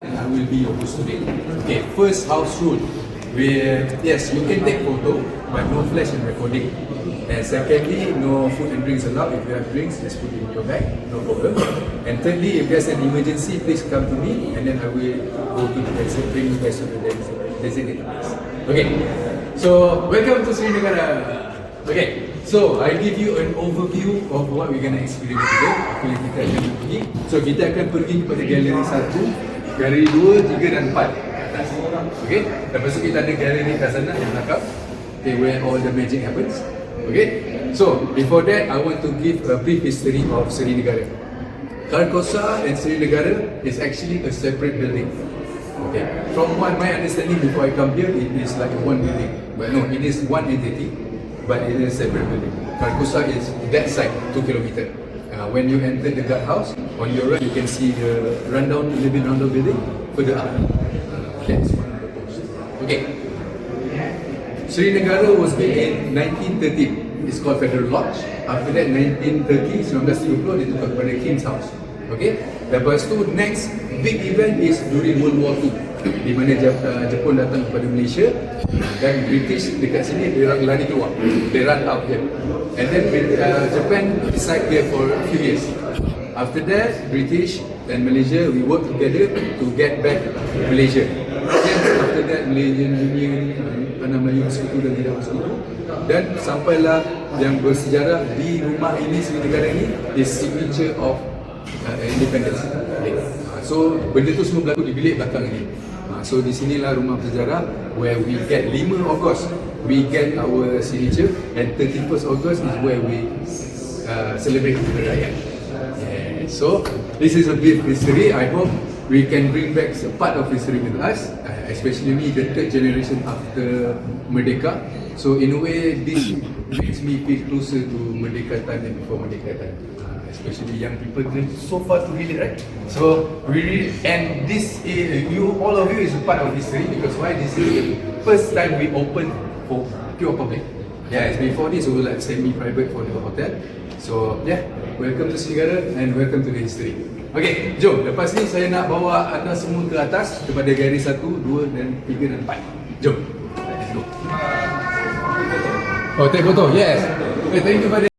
And I will be your host today. Okay, first house rule. Yes, you can take photo, but no flash and recording. And secondly, no food and drinks allowed. If you have drinks, just put it in your bag, no problem. And thirdly, if there's an emergency, please come to me, and then I will go to the bring you guys to the designated place. Okay, so welcome to Seri Negara. Okay, so I give you an overview of what we're gonna experience today. Apa yang kita akan pergi. So kita akan pergi kepada galeri 1, galeri 2, 3 dan 4 atas. Okay, lepas tu kita ada galeri kat sana yang belakang. Okay, where all the magic happens. Okay, so before that, I want to give a brief history of Seri Negara. Carcosa and Seri Negara is actually a separate building. Okay, from what my understanding before I come here, it is like one building, but no, it is one entity, but it is a separate building. Carcosa is that side, 2 kilometers. When you enter the guardhouse, on your right you can see the living rundown building further up. That's one of the posts. Okay. Seri Negara was built in 1913. It's called Federal Lodge. After that, 1930, 1930, dia tukar kepada King's House. Okay. Lepas tu, next big event is during World War II, di mana Jepun datang kepada Malaysia dan British dekat sini dia lari keluar. They run out here. And then Japan decide here for a few years. After that, British and Malaysia, we work together to get back Malaysia. Then after that, Malaysian Union, Tanah Melayu Bersekutu dan Tidak Bersekutu, dan sampailah yang bersejarah di rumah ini, Seri Negara ini, is signature of independence. So benda tu semua berlaku di bilik belakang ini. So di sinilah rumah bersejarah where we get 5 Ogos we get our signature, and 31st August is where we celebrate Hari Raya. Yeah. So this is a bit history. I hope we can bring back a part of history with us, especially me, the third generation after Merdeka. So in a way, this makes me feel closer to Merdeka time than before Merdeka time. Especially young people, so far to relate, right? So we really, and this is, all of you is a part of history, because why? This is the first time we open for pure public. Yeah, before this we were like semi-private for the hotel. So yeah, welcome to Seri Negara and welcome to the history. Okay, jom. Lepas ni saya nak bawa anda semua ke atas kepada galeri 1, 2 dan 3 dan 4. Jom. Let's go. Oh, take photo. Yes. Okay, thank you for that.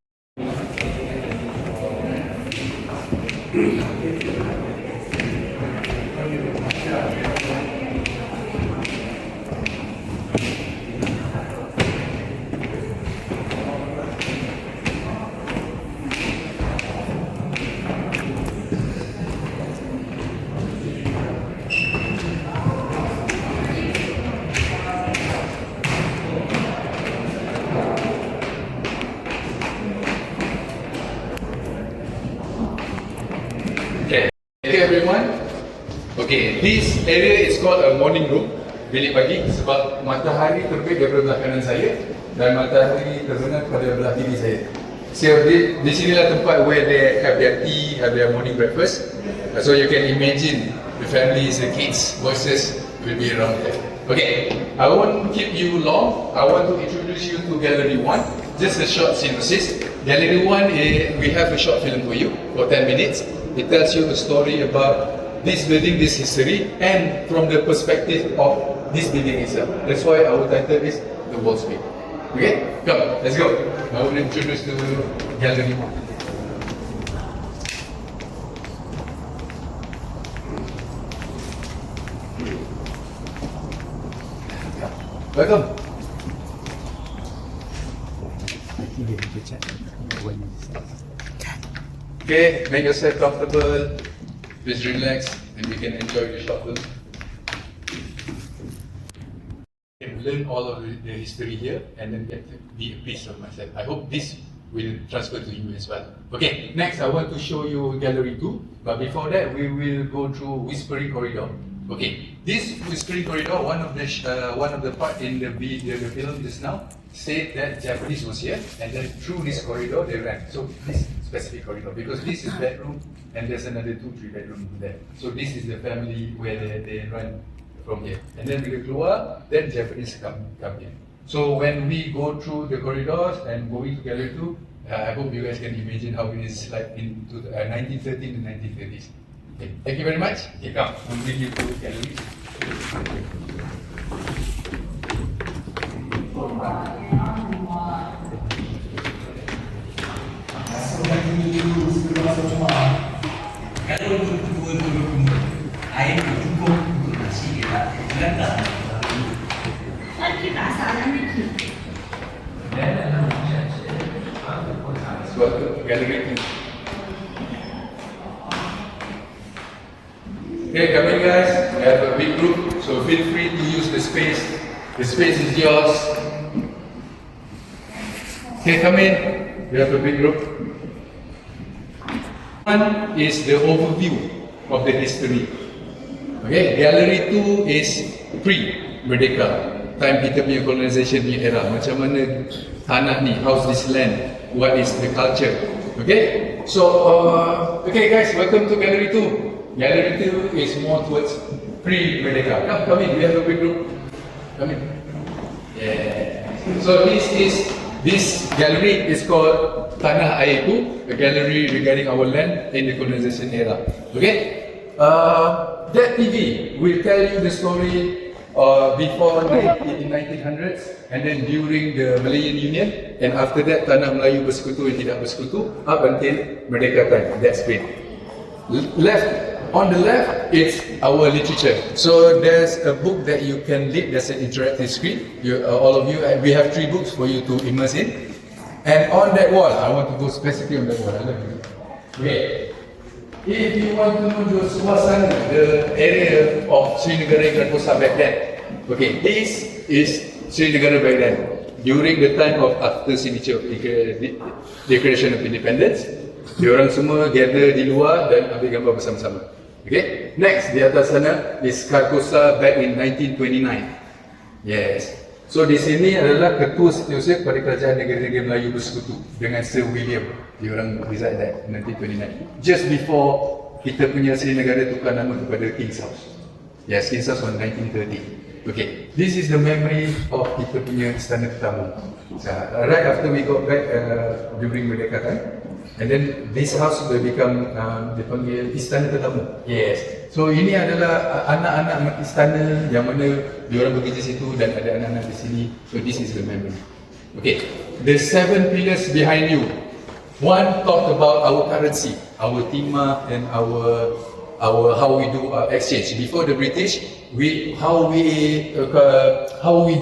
Okay everyone. Okay, this area is called a morning room, bilik pagi, sebab matahari terbit daripada belah kanan saya dan matahari terbenam pada belah kiri saya. So di sinilah tempat where they have their tea, have their morning breakfast. So you can imagine the families, the kids, voices will be around there. Okay, I won't keep you long. I want to introduce you to Gallery 1. Just a short synopsis. Gallery 1, we have a short film for you for 10 minutes. It tells you a story about this building, this history, and from the perspective of this building itself. That's why our title is The Wall Speak. Okay? Come, let's go. I will introduce to Gallery 1. Welcome. Okay, make yourself comfortable, please relax, and we can enjoy the short film. You can learn all of the history here and then get to be a piece of myself. I hope this will transfer to you as well. Okay, next I want to show you Gallery 2, but before that we will go through Whispering Corridor. Okay, this Whispering Corridor, one of the part in the film just now said that Japanese was here, and then through this corridor they ran. So this specific corridor, because this is bedroom and there's another 2-3 bedroom there. So this is the family where they run from here. And then bila keluar, then Japanese come in. So when we go through the corridors and going to Gallery 2, I hope you guys can imagine how it is like in 1913 and 1930s. Okay, thank you very much. Okay, come. I'll bring you to gallery. Kalau berdua air cukup untuk nasi kita gelap. Lagi tak salah ni. Gallery 2. Okay, come in guys. We have a big group, so feel free to use the space. The space is yours. Okay, come in. We have a big group. One is the overview of the history. Okay, gallery 2 is pre-Merdeka. Time kita punya colonization punya era. Macam mana tanah ni, how's this land, what is the culture. Okay, so okay guys, welcome to gallery 2. Gallery 2 is more towards pre-Merdeka. Come in, we have a big group. Come in. Yeah. So this gallery is called Tanah Airku, a gallery regarding our land in the colonization era. Okay? That TV will tell you the story before in 1900s, and then during the Malayan Union, and after that Tanah Melayu bersekutu dan tidak bersekutu up until Merdeka time. That's great. On the left, it's our literature. So there's a book that you can read. There's an interactive screen. All of you, we have 3 books for you to immerse in. And on that wall, I want to go specifically on that wall. I love it. Okay. If you want to know the suasana, the area of Seri Negara and Carcosa back then. Okay, this is Seri Negara back then. During the time of after signature of Declaration of Independence, diorang semua gather di luar dan ambil gambar bersama-sama. Okay, next di atas sana is Carcosa back in 1929. Yes. So di sini adalah ketua setiausaha kepada kerajaan negara-negara Melayu bersekutu dengan Sir William. Diorang reside there in 1929. Just before kita punya Seri Negara tukar nama kepada King's House. Yes, King's House on 1930. Okay, this is the memory of kita punya istana tetamu. Right after we got back during Merdeka time, and then this house will become dipanggil istana tetamu. Yes. So ini adalah anak-anak istana yang mana diorang bekerja situ dan ada anak-anak di sini. So this is the memory. Okay, the 7 pillars behind you. One talked about our currency, our timah, and our how we do exchange. Before the British, how we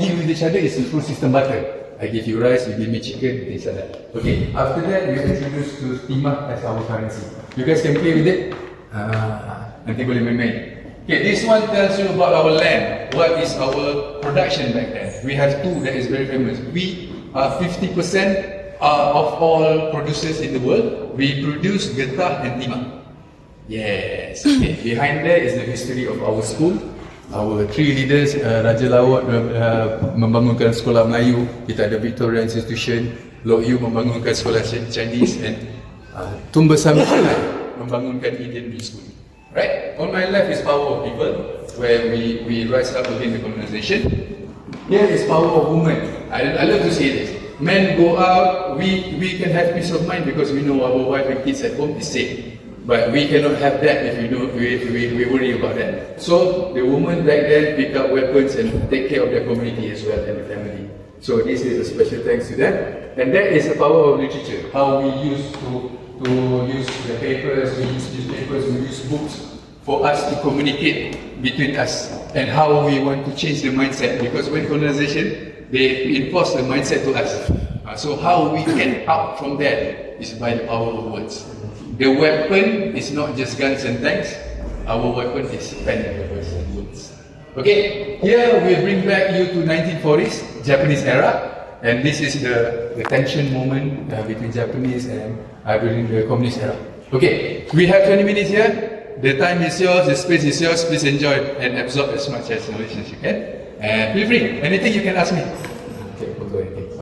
deal with each other is through system barter. I give you rice, you give me chicken, things like that. Okay, after that we introduce to timah as our currency. You guys can play with it. Nanti boleh main-main. Okay, this one tells you about our land. What is our production back then? We have 2 that is very famous. We are 50% of all producers in the world. We produce getah and timah. Yes. Okay. Behind there is the history of our school. Our 3 leaders, Raja Lawat membangunkan sekolah Melayu. Kita ada Victoria Institution. Lok Yu membangunkan sekolah Chinese, and Tun Bersama membangunkan Indian School. Right? On my left is power of people, where we rise up against the colonization. Here is power of women. I love to say this. Men go out, we can have peace of mind because we know our wife and kids at home is safe. But we cannot have that if we worry about that. So the women back then pick up weapons and take care of their community as well and the family. So this is a special thanks to them. And that is the power of literature. How we used to use the papers, we use newspapers, we use books for us to communicate between us, and how we want to change the mindset, because when colonization, they enforce the mindset to us. So how we get out from that is by the power of words. The weapon is not just guns and tanks, our weapon is pen and papers and words. Okay, here we bring back you to 1940s, Japanese era. And this is the tension moment between Japanese and during the communist era. Okay, we have 20 minutes here. The time is yours, the space is yours. Please enjoy and absorb as much as knowledge as you can. And feel free, anything you can ask me. Okay, go ahead.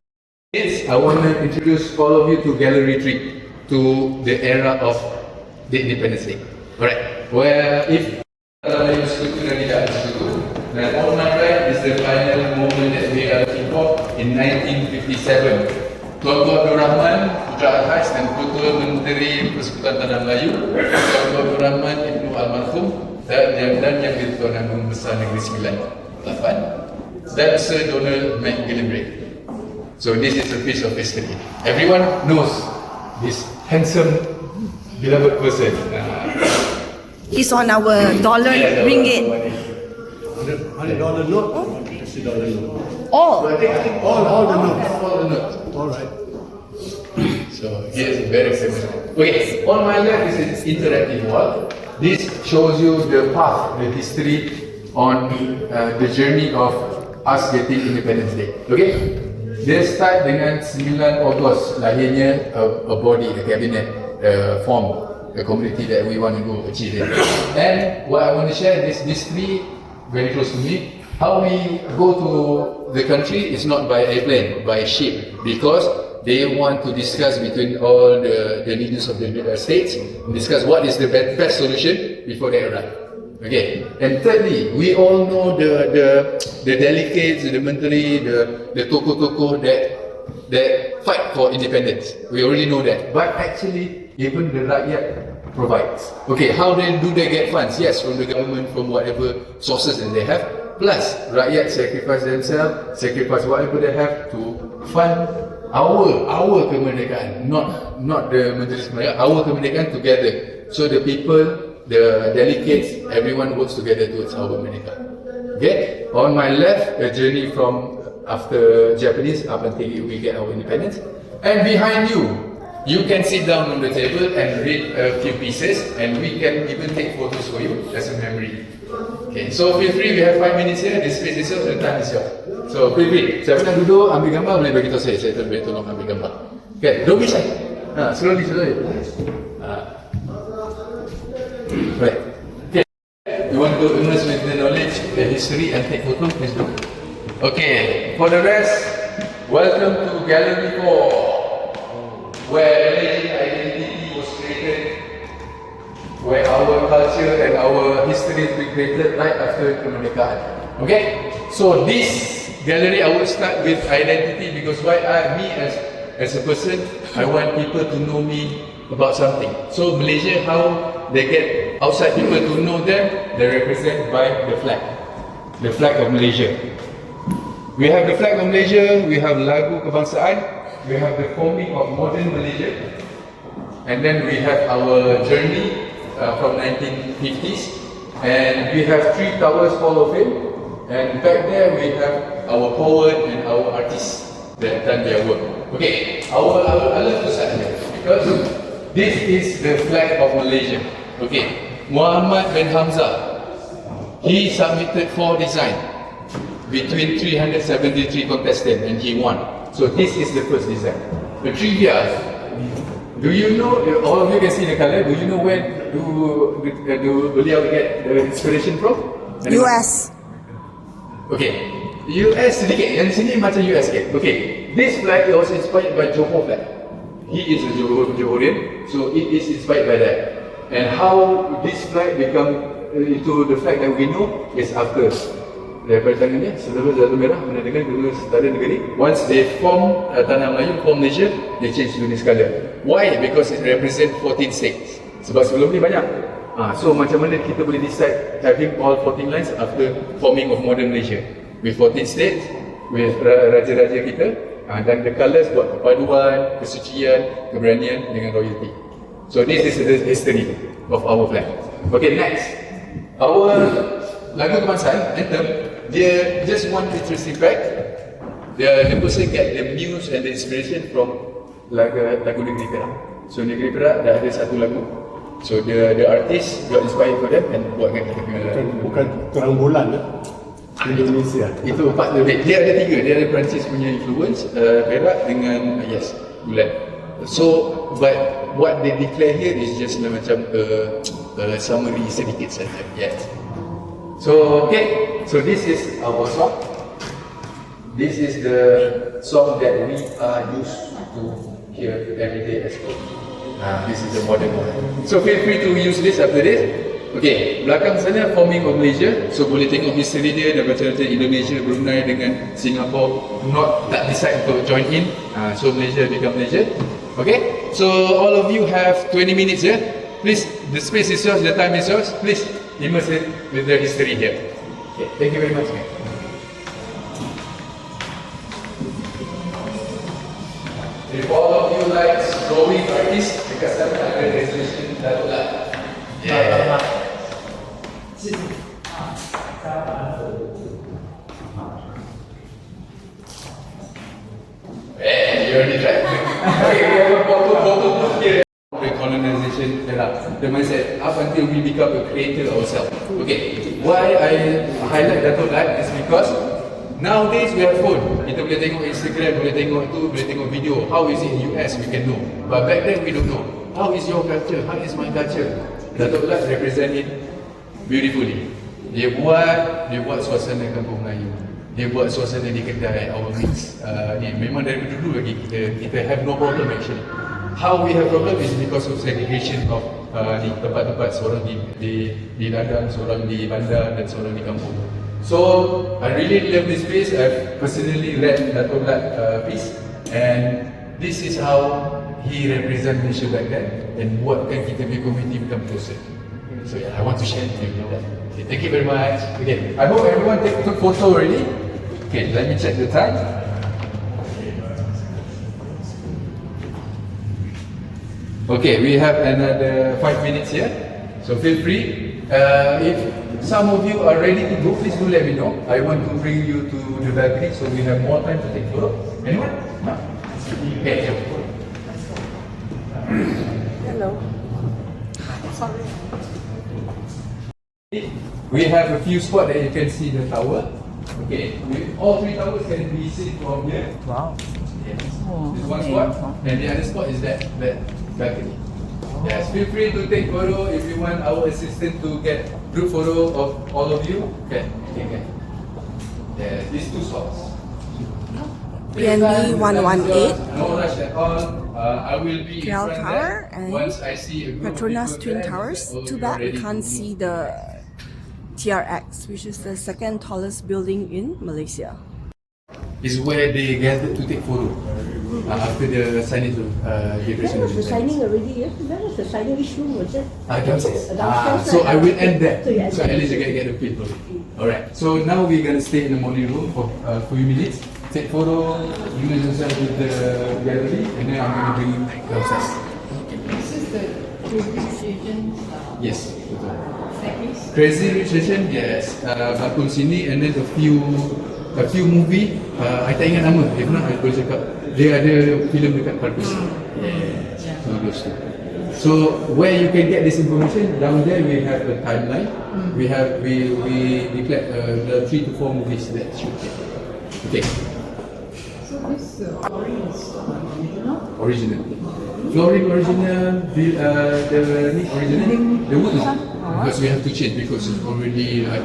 Yes, I want to introduce all of you to Gallery 3, to the era of the Independence Day. Alright, where if and on my right is the final moment that we are looking for in 1957. Tuan Abdul Rahman Putra Al-Haj dan Ketua Menteri Persekutuan Tanah Melayu, Tuan Abdul Rahman Ibnu Almarhum dan Yang di-Tuan Agong Besar Negeri Sembilan, 8, dan Sir Donald McGillivray. So this is a piece of history. Everyone knows this handsome, beloved person. He's on our dollar ringgit. $100 note, $50 note. Oh, I think All the notes. all the notes. All right. So here's a very famous. Okay, on my left is an interactive wall. This shows you the path, the history on the journey of us getting Independence Day. Okay, dia start dengan 9 Ogos lahirnya a body, a cabinet form, a community that we want to go achieve it. And what I want to share is these three very close to me. How we go to the country is not by airplane, by ship, because they want to discuss between all the leaders of the states, discuss what is the best solution before they arrive. Okay, and thirdly, we all know the delegates, the menteri, the tokoh-tokoh that fight for independence. We already know that, but actually, even the rakyat provides. Okay, how do they get funds? Yes, from the government, from whatever sources that they have. Plus, rakyat sacrifice themselves, sacrifice whatever they have to fund our kemerdekaan, not the Menteri Kemerdekaan, our kemerdekaan together. So the people, the delegates, everyone works together towards our merdeka. Okay, on my left, a journey from after Japanese up until we get our independence, and behind you can sit down on the table and read a few pieces, and we can even take photos for you as a memory. Okay, so feel free, we have 5 minutes here, this space is yours, the time is yours. So feel free, siapa nak duduk, ambil gambar, boleh bagi tahu saya boleh tolong ambil gambar. Okay, don't be shy. Slowly. Right. Okay, you want to immerse with the knowledge, the history and take photo, please do. Okay, for the rest, welcome to Gallery 4, where Malaysian identity was created, where our culture and our history is created right after kemerdekaan. Okay, so this gallery I will start with identity because me as a person, I want people to know me about something. So Malaysia, how they get outside people to know them, they represent by the flag of Malaysia. We have the flag of Malaysia, we have lagu kebangsaan, we have the forming of modern Malaysia, and then we have our journey from 1950s, and we have 3 towers Hall of Fame, and back there we have our poet and our artists that done their work. Okay, I love to start here because this is the flag of Malaysia. Okay, Muhammad bin Hamzah, he submitted 4 designs between 373 contestants and he won. So this is the first design. The trivia. Do you know, all of you can see the color, do you know where do beliau get the inspiration from? US. Okay, US sedikit, yang sini macam US sikit. Okay, this flag was inspired by Johor flag. He is a Johorian, so it is inspired by that. And how this flag become into the flag that we know is after daripada tangan dia, Saudara Zatu Merah menandakan kedua setara negeri. Once they form Tanah Melayu, form Malaysia, they change to this colour. Why? Because it represent 14 states. Sebab sebelum ni banyak. So macam mana kita boleh decide having all 14 lines after forming of modern Malaysia with 14 states, with raja-raja kita, dan the colours buat perpaduan, kesucian, keberanian dengan royalty. So this is the history of our flag. Okay, next. Our lagu kebangsaan, anthem, dia just one interesting fact. The person get the muse and the inspiration from lagu Negeri Perak. So Negeri Perak dah ada satu lagu. So the artist got inspired for them and buatkan kita punya lagu. Bukan terang bulan Indonesia. Itu part lebih. Dia ada 3. Dia ada Perancis punya influence, Perak dengan bulan. So but what they declare here is just macam a summary sedikit saja. Yes. So okay, so this is our song. This is the song that we are used to hear every day as well. This is the modern one. So feel free to use this after this. Okay, belakang sana forming of Malaysia. So boleh tengok history dia macam Indonesia, Brunei dengan Singapore not tak decide untuk join in. So Malaysia become Malaysia. Okay, so all of you have 20 minutes here. Please, the space is yours, the time is yours. Please immerse it with the history here. Okay, thank you very much. If all of you like drawing artists, dekat sana ada resolution Datuk lah. Yeah. You already tried. Okay, we have a photo here. Colonization era, the mindset up until we become a creator ourselves. Okay, why I highlight Datuk Lat is because nowadays we have phone. Kita boleh tengok Instagram, boleh tengok tu, boleh tengok video. How is it in US? We can know. But back then we don't know. How is your culture? How is my culture? Datuk Lat represent it beautifully. Dia buat suasana kampung Melayu. Dia buat suasana di kedai, our mix. Memang dari dulu lagi kita have no problem actually. How we have problem is because of segregation of di tempat-tempat, seorang di ladang, seorang di bandar dan seorang di kampung. So I really love this place. I've personally read Datuk Lat piece, and this is how he represent Malaysia back then and buatkan kita punya community become closer. So yeah, I want to share with you that. Okay, thank you very much. Okay, I hope everyone took photo already. Okay, let me check the time. Okay, we have another 5 minutes here, so feel free. If some of you are ready to go, please do let me know. I want to bring you to the balcony so we have more time to take photo. Anyone? No? Okay. Hello. Sorry. We have a few spots that you can see the tower. Okay, all 3 towers can be seen from here. Wow. Yes. This one spot, and the other spot is that balcony. Yes, feel free to take photo if you want our assistant to get group photo of all of you. Okay. Yes, these 2 spots. PNB 118. No rush at all. I will be in KL front Tower there. and Once I see a group of Petronas people Twin there, Towers. all Too you bad we already can't know. see the TRX, which is the second tallest building in Malaysia. Is where they gathered to take photo after the signage declaration. That was the signing already, yes? That was the signing. Which room was it? Downstairs. Downstairs, So I right? will end there. So you end So at there. least you can get a feel for it. Alright. So now we're gonna stay in the morning room for a few minutes. Take photo, immerse yourself with the gallery, and then I'm gonna bring you downstairs. This is the Crazy Asian Yes. Betul. staircase. Crazy Rich Asian, yes. Bakul sini, and then a few movie. I tak ingat nama. If not, I boleh cakap. Dia ada filem dekat Carcosa. Yes. So those two. So where you can get this information, down there we have a timeline. We declared the 3 to 4 movies that should get. Okay. So this flooring is original. Original. Flooring original, the original, the wood no. Because we have to change because it's already like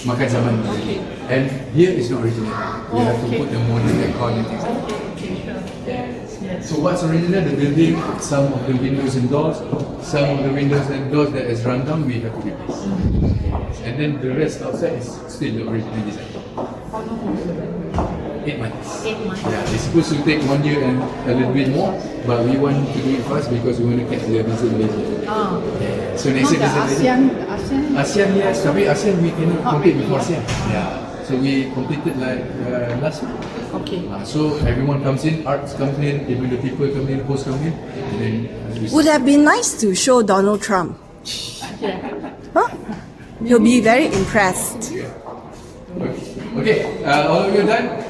makan zaman already. And here is not original. We have to put the modern decor and things like that. Okay, sure. Yes. So what's original? The building, some of the windows and doors, some of the windows and doors that is run down, we have to replace. And then the rest outside is still the original design. How long was the renovation? 8 months. 8 months. Yeah, it's supposed to take 1 year and a little bit more, but we want to do it fast because we want to catch the visit Malaysia. Ah. Yeah. So next year, Not the ASEAN. ASEAN, yes, tapi ASEAN we cannot complete before ASEAN. Yeah. So we completed like last week. Okay. So everyone comes in, arts comes in, even the people come in, hosts come in, and then we Would have been nice to show Donald Trump. Yeah. Huh? He'll be very impressed. Okay, all of you done?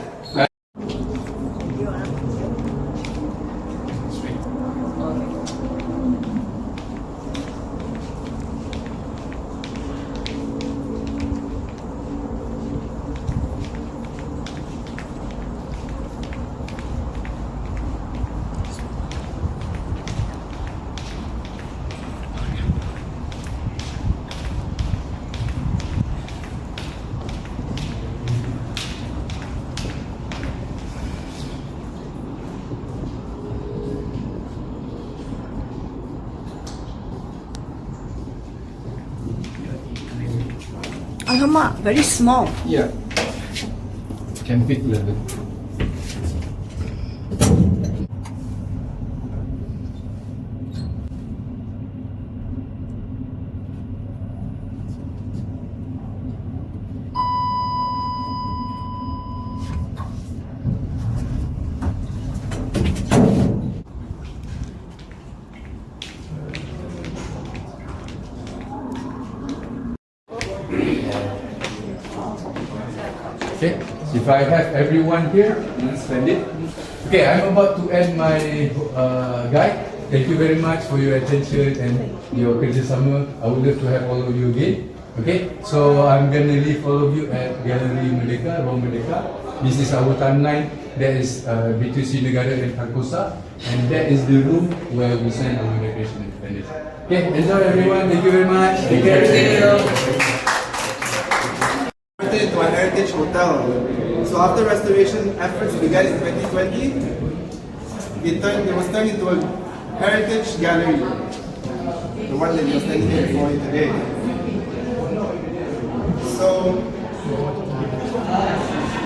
Alamak, very small. Yeah. Can fit 11. Okay, if I have everyone here, let's spend it. Okay, I'm about to end my guide. Thank you very much for your attention and your kerjasama. I would love to have all of you again. Okay, so I'm gonna leave all of you at Gallery Merdeka, Ruang Merdeka. This is our timeline. That is between Seri Negara and Carcosa, and that is the room where we sign our Declaration of Independence. Okay, enjoy everyone. Thank you very much. Take care. To a heritage hotel. So after restoration efforts began in 2020, it was turned into a heritage gallery, the one that you're standing here before you today. So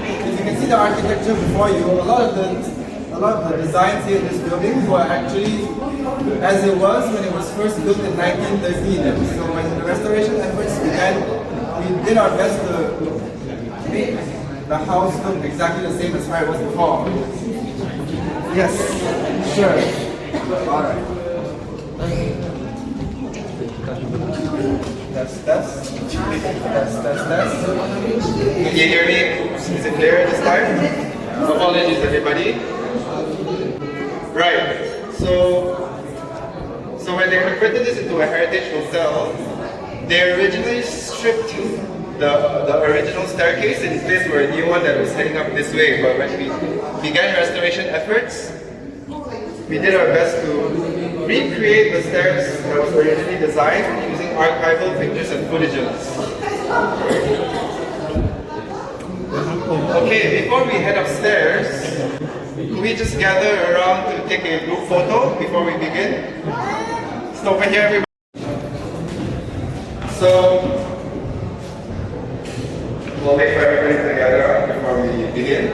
if you can see the architecture before you, a lot of the designs here in this building were actually as it was when it was first built in 1913. So when the restoration efforts began, we did our best to make the house look exactly the same as where it was before. Yes, sure. Alright. Test. Can you hear me? Is it clear this time? Apologies everybody. Right. So when they converted this into a heritage hotel, they originally stripped the original staircase in place for a new one that was heading up this way. But when we began restoration efforts, we did our best to recreate the stairs that was originally designed using archival pictures and footages. Okay, before we head upstairs, could we just gather around to take a group photo before we begin? Just over here, everybody. So, we'll wait for everybody to gather up before we begin.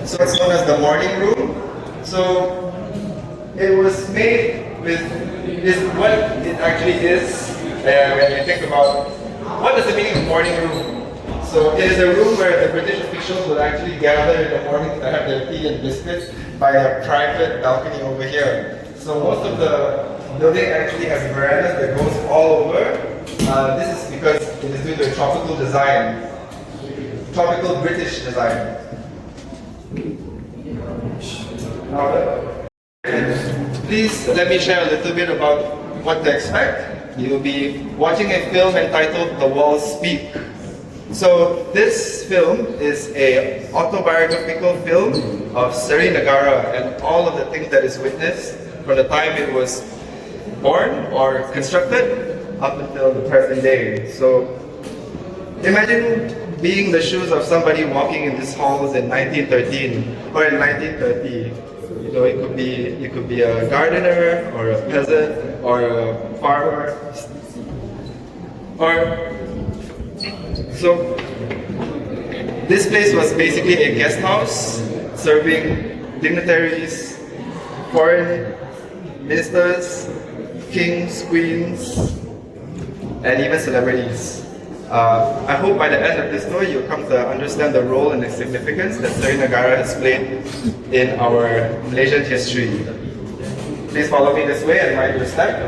So it's known as the morning room. So it was made with what it actually is when you think about what is the meaning of morning room. So it is a room where the British officials would actually gather in the morning to have their tea and biscuits by a private balcony over here. So most of the building actually has verandas that goes all over. This is because it is due to a tropical design, tropical British design. Please let me share a little bit about what to expect. You'll be watching a film entitled The Walls Speak. So this film is a autobiographical film of Seri Negara and all of the things that is witnessed from the time it was born or constructed up until the present day. So imagine being the shoes of somebody walking in these halls in 1913 or in 1930. You know, you could be a gardener or a peasant or a farmer. So this place was basically a guest house serving dignitaries, foreign ministers, kings, queens, and even celebrities. I hope by the end of this tour you'll come to understand the role and the significance that Seri Negara has played in our Malaysian history. Please follow me this way and mind your step.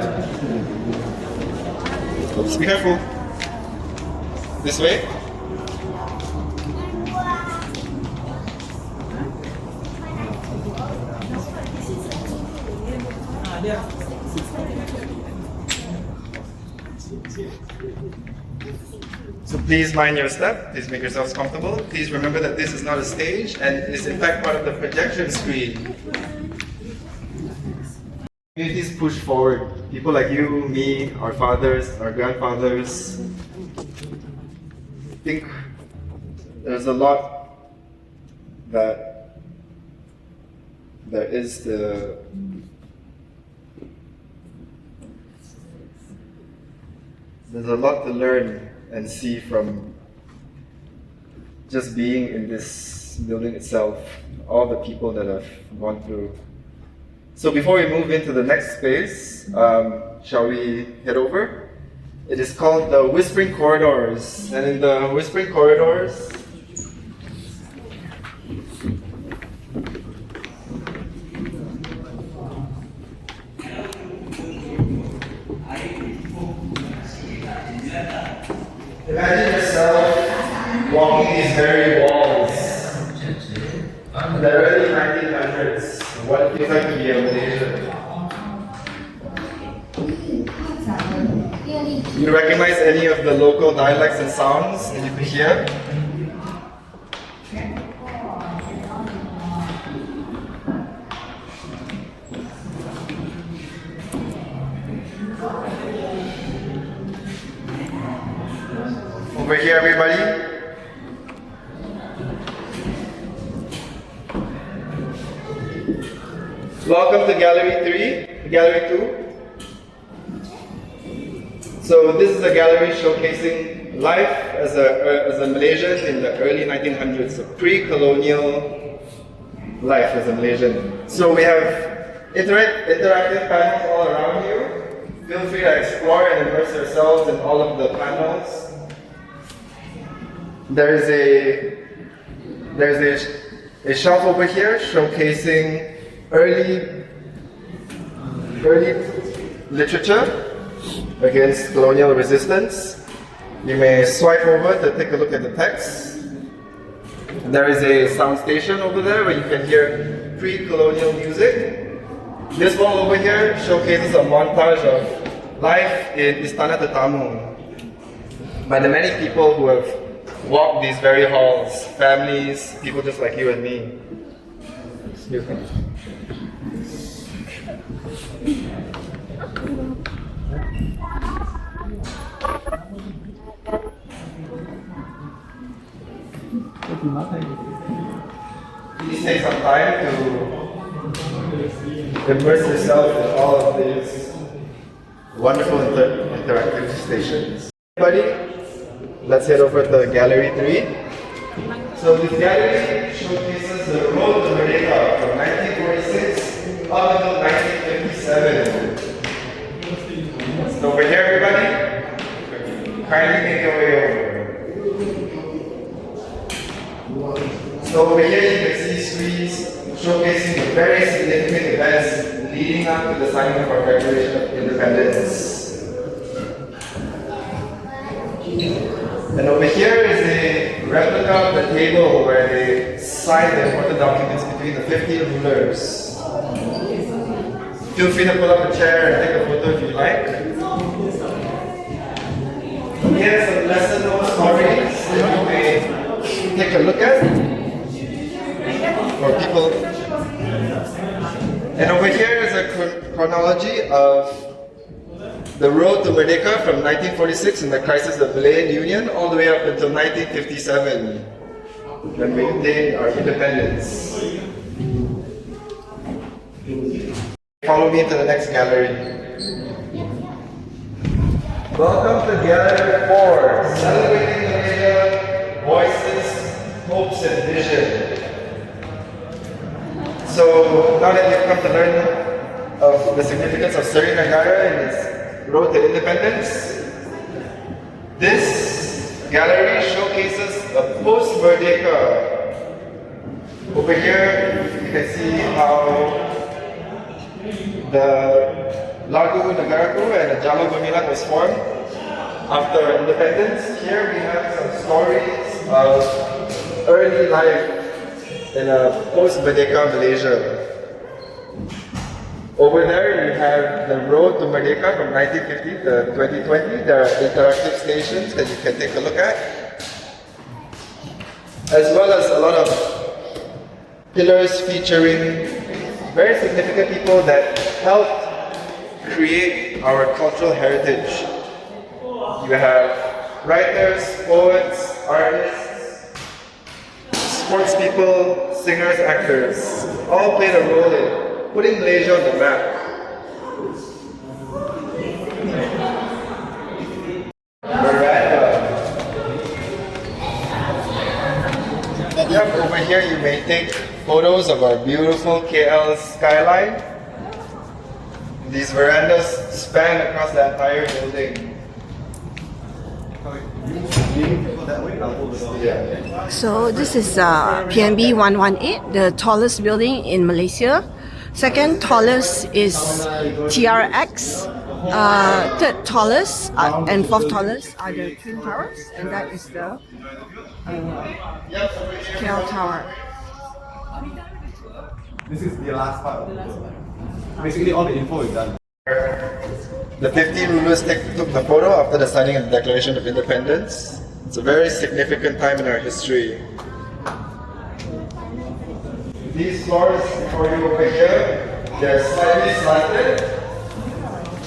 Oops, be careful. This way. So please mind your step, please make yourselves comfortable. Please remember that this is not a stage and is in fact part of the projection screen. Communities push forward. People like you, me, our fathers, our grandfathers. I think there's a lot that there is the there's a lot to learn and see from just being in this building itself, all the people that have gone through. So before we move into the next space, shall we head over? It is called the Whispering Corridors, and in the Whispering Corridors, imagine yourself walking these very walls. In the early 1900s, what it feels like to be a Malaysian. You recognize any of the local dialects and sounds that you could hear? Over here, everybody. Welcome to Gallery 3, Gallery 2. So this is a gallery showcasing life as a Malaysian in the early 1900s, so pre-colonial life as a Malaysian. So we have interactive panels all around you. Feel free to explore and immerse yourselves in all of the panels. There's a shelf over here showcasing early literature against colonial resistance. You may swipe over to take a look at the text. There is a sound station over there where you can hear pre-colonial music. This wall over here showcases a montage of life in Istana Tetamu by the many people who have walked these very halls, families, people just like you and me. Excuse me. Please take some time to immerse yourself in all of these wonderful interactive stations. Everybody, let's head over to Gallery 3. So this gallery showcases the road to Merdeka from 1946 up until 1957. So over here, everybody, kindly make your way over. So over here you can see screens showcasing the very significant events leading up to the signing of our Declaration of Independence. And over here is a replica of the table where they signed the important documents between the 50 rulers. Feel free to pull up a chair and take a photo if you like. Here's some lesser known stories that you may take a look at. For people. And over here is a chronology of the road to Merdeka from 1946 and the crisis of the Malayan Union all the way up until 1957 when we obtained our independence. Follow me into the next gallery. Welcome to Gallery 4, Celebrating Malaysia, Voices, Hopes and Vision. So now that you've come to learn of the significance of Seri Negara and its road to independence, this gallery showcases a post-Merdeka. Over here, you can see how the Lagu Negaraku and the Jalur Gemilang was formed after independence. Here we have some stories of early life in a post-Merdeka Malaysia. Over there you have the road to Merdeka from 1950 to 2020. There are interactive stations that you can take a look at, as well as a lot of pillars featuring very significant people that helped create our cultural heritage. You have writers, poets, artists, sports people, singers, actors, all played a role in putting Malaysia on the map. Miranda. Yep, over here you may take photos of our beautiful KL skyline. These verandas span across the entire building. Yeah. So this is PNB 118, the tallest building in Malaysia. Second tallest is TRX. Third tallest and fourth tallest are the Twin Towers, and that is the KL Tower. This is the last part. Basically, all the info is done. The 50 rulers took the photo after the signing of the Declaration of Independence. It's a very significant time in our history. These floors for you over here, they're slightly slanted.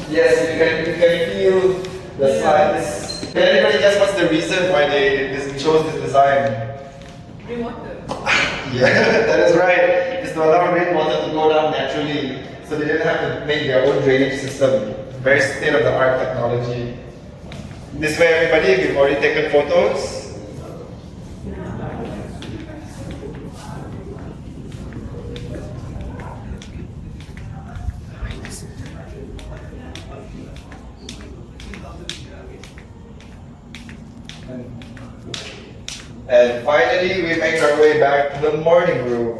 Yes, you can feel the slants. Can anybody guess what's the reason why they chose this design? Rainwater. Yeah, that is right. It's to allow rainwater to go down naturally, so they didn't have to make their own drainage system. Very state-of-the-art technology. This way, everybody, we've already taken photos. And finally, we make our way back to the morning room.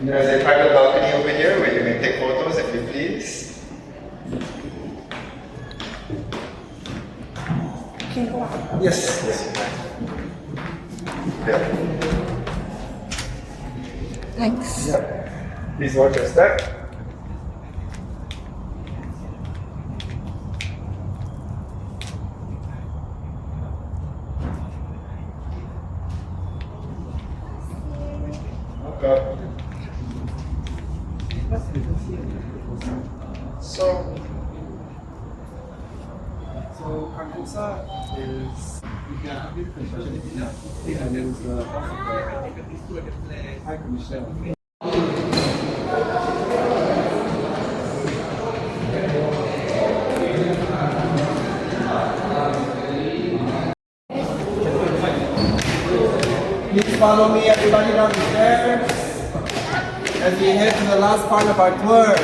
There's a private balcony over here where you may take photos if you please. Yes. Yeah. Thanks. Yep. Please watch your step. Okay. So Carcosa is construction and there was the High Commission. Please follow me, everybody, down the stairs as we head to the last part of our tour.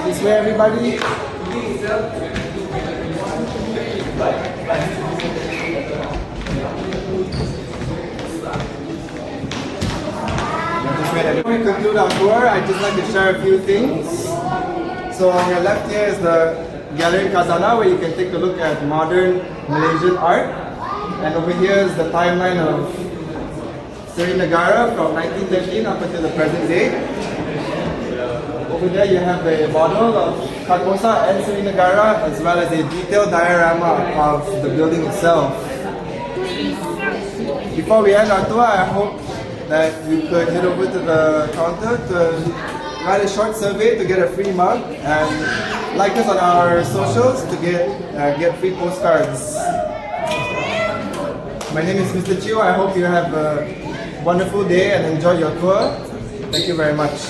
This way, everybody. Before we conclude our tour, I'd just like to share a few things. So on your left here is the Gallery Khazanah, where you can take a look at modern Malaysian art. And over here is the timeline of Seri Negara from 1913 up until the present day. Over there you have a model of Carcosa and Seri Negara, as well as a detailed diorama of the building itself. Before we end our tour, I hope that you could head over to the counter to write a short survey to get a free mug, and like us on our socials to get free postcards. My name is Mr. Chew. I hope you have a wonderful day and enjoy your tour. Thank you very much.